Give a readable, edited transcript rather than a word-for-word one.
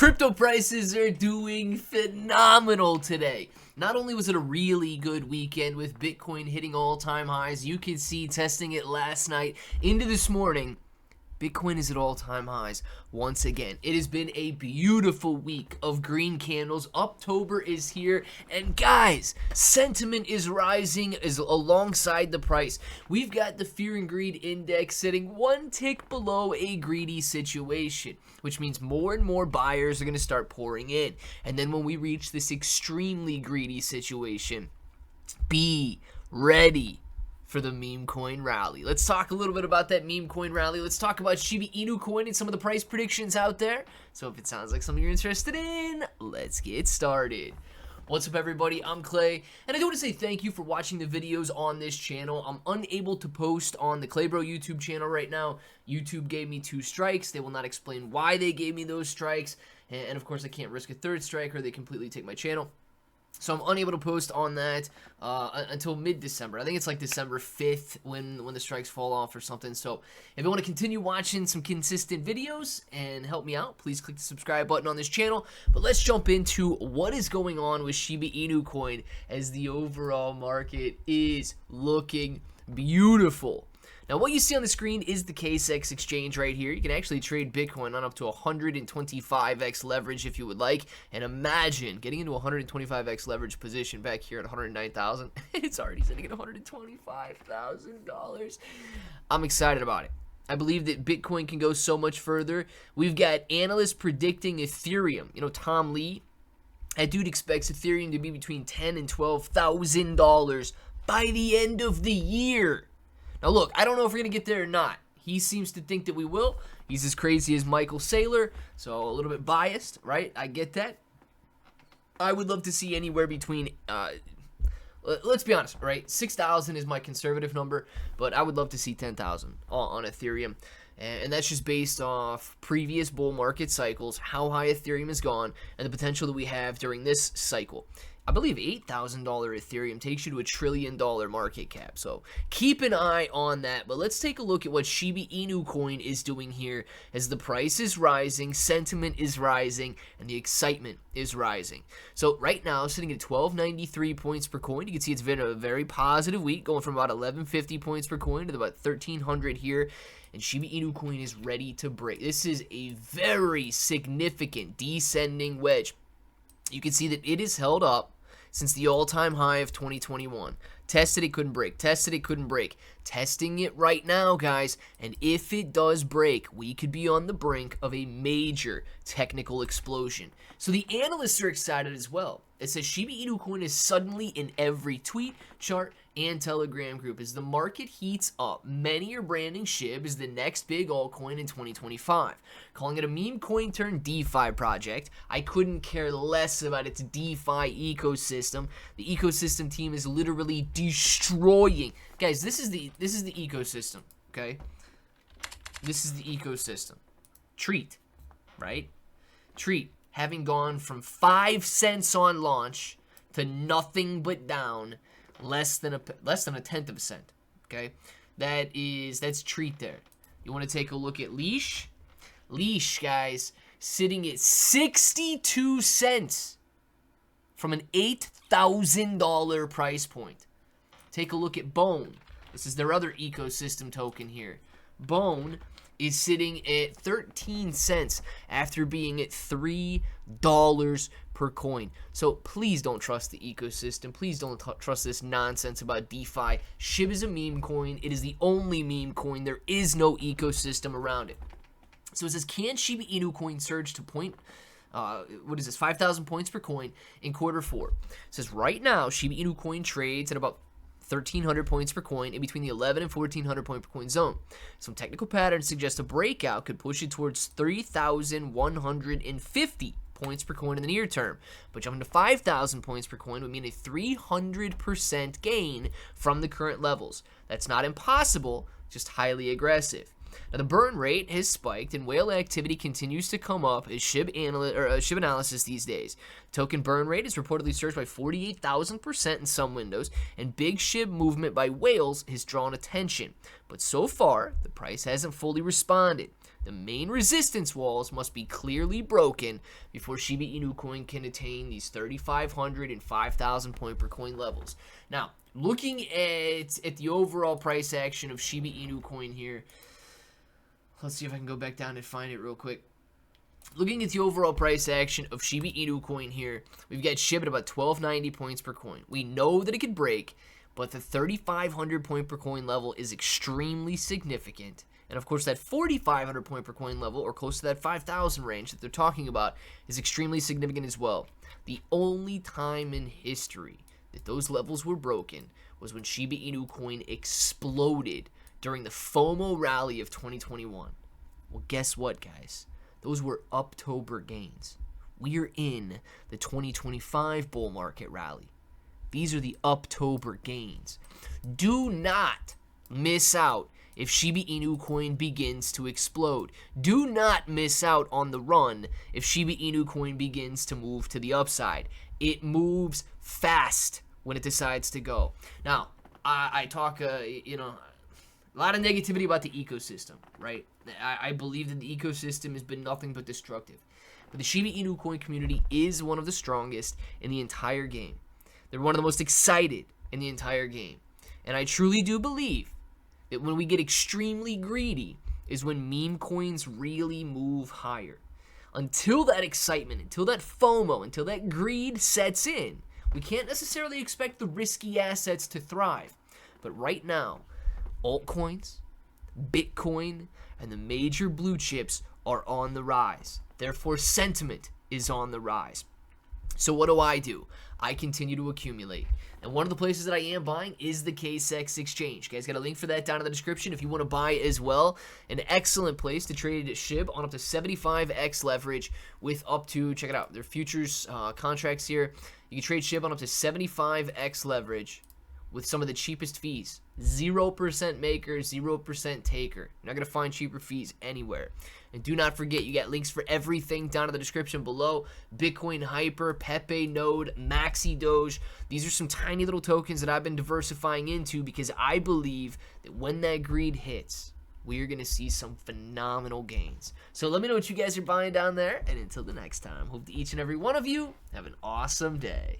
Crypto prices are doing phenomenal today. Not only was it a really good weekend with Bitcoin hitting all-time highs, you can see testing it last night into this morning, Bitcoin is at all-time highs once again. It has been a beautiful week of green candles. October is here, and guys, sentiment is rising alongside the price. We've got the Fear and Greed Index sitting one tick below a greedy situation, which means more and more buyers are going to start pouring in. And then when we reach this extremely greedy situation, be ready for the Memecoin rally. Let's talk a little bit about that Memecoin rally. Let's talk about Shiba Inu coin and some of the price predictions out there. So if it sounds like something you're interested in, let's get started. What's up, everybody? I'm Clay, and I do want to say thank you for watching the videos on this channel. I'm unable to post on the Claybro YouTube channel right now. YouTube gave me 2 strikes. They will not explain why they gave me those strikes, and of course I can't risk a 3rd strike or they completely take my channel. So I'm unable to post on that until mid-December. I think it's like December 5th when the strikes fall off or something. So if you want to continue watching some consistent videos and help me out, please click the subscribe button on this channel. But let's jump into what is going on with Shiba Inu coin as the overall market is looking beautiful. Now, what you see on the screen is the KCEX exchange right here. You can actually trade Bitcoin on up to 125x leverage if you would like. And imagine getting into a 125x leverage position back here at 109,000. It's already sitting at $125,000. I'm excited about it. I believe that Bitcoin can go so much further. We've got analysts predicting Ethereum. You know, Tom Lee, that dude expects Ethereum to be between $10,000 and $12,000 by the end of the year. Now look, I don't know if we're going to get there or not. He seems to think that we will. He's as crazy as Michael Saylor, so a little bit biased, right? I get that. I would love to see anywhere between, let's be honest, right? 6,000 is my conservative number, but I would love to see 10,000 on Ethereum. And that's just based off previous bull market cycles, how high Ethereum has gone, and the potential that we have during this cycle. I believe $8,000 Ethereum takes you to $1 trillion market cap. So keep an eye on that. But let's take a look at what Shiba Inu coin is doing here as the price is rising, sentiment is rising, and the excitement is rising. So right now, sitting at 1293 points per coin. You can see it's been a very positive week, going from about 1150 points per coin to about 1300 here. And Shiba Inu coin is ready to break. This is a very significant descending wedge. You can see that it is held up since the all-time high of 2021. Tested it, couldn't break. Tested it, couldn't break. Testing it right now, guys. And if it does break, we could be on the brink of a major technical explosion. So the analysts are excited as well. It says Shiba Inu coin is suddenly in every tweet, chart, and Telegram group. As the market heats up, many are branding SHIB as the next big altcoin in 2025, calling it a meme coin turned DeFi project. I couldn't care less about its DeFi ecosystem. The ecosystem team is literally destroying. Guys, this is the ecosystem, okay? This is the ecosystem. Treat, right? Treat, having gone from 5 cents on launch to nothing but down, less than a tenth of a cent. Okay, that's Treat there. You want to take a look at Leash? Leash, guys, sitting at 62 cents from an $8,000 price point. Take a look at Bone. This is their other ecosystem token here. Bone is sitting at 13 cents after being at $3 per coin. So please don't trust the ecosystem. Please don't trust this nonsense about DeFi. SHIB is a meme coin. It is the only meme coin. There is no ecosystem around it. So it says, can Shiba Inu coin surge to 5,000 points per coin in Q4? It says right now Shiba Inu coin trades at about 1,300 points per coin in between the 11 and 1,400 point per coin zone. Some technical patterns suggest a breakout could push it towards 3,150 points per coin in the near term, but jumping to 5,000 points per coin would mean a 300% gain from the current levels. That's not impossible, just highly aggressive. Now, the burn rate has spiked, and whale activity continues to come up as SHIB analysis these days. Token burn rate is reportedly surged by 48,000% in some windows, and big SHIB movement by whales has drawn attention. But so far, the price hasn't fully responded. The main resistance walls must be clearly broken before Shiba Inu coin can attain these 3,500 and 5,000 point per coin levels. Now, looking at the overall price action of Shiba Inu coin here, let's see if I can go back down and find it real quick. Looking at the overall price action of Shiba Inu coin here, we've got SHIB at about 1290 points per coin. We know that it could break, but the 3,500 point per coin level is extremely significant. And of course, that 4,500 point per coin level, or close to that 5,000 range that they're talking about, is extremely significant as well. The only time in history that those levels were broken was when Shiba Inu coin exploded during the FOMO rally of 2021. Well, guess what, guys? Those were October gains. We're in the 2025 bull market rally. These are the October gains. Do not miss out if Shiba Inu coin begins to explode. Do not miss out on the run if Shiba Inu coin begins to move to the upside. It moves fast when it decides to go. Now, I talk, a lot of negativity about the ecosystem, right? I believe that the ecosystem has been nothing but destructive. But the Shiba Inu coin community is one of the strongest in the entire game. They're one of the most excited in the entire game. And I truly do believe that when we get extremely greedy is when meme coins really move higher. Until that excitement, until that FOMO, until that greed sets in, we can't necessarily expect the risky assets to thrive. But right now, altcoins, Bitcoin, and the major blue chips are on the rise. Therefore, sentiment is on the rise. So what do? I continue to accumulate. And one of the places that I am buying is the KCEX exchange. Guys, got a link for that down in the description if you want to buy as well. An excellent place to trade at SHIB on up to 75x leverage with up to, check it out, their futures contracts here. You can trade SHIB on up to 75x leverage with some of the cheapest fees. 0% maker, 0% taker. You're not going to find cheaper fees anywhere. And do not forget, you got links for everything down in the description below. Bitcoin Hyper, Pepe Node, Maxi Doge. These are some tiny little tokens that I've been diversifying into because I believe that when that greed hits, we are going to see some phenomenal gains. So let me know what you guys are buying down there. And until the next time, hope that each and every one of you have an awesome day.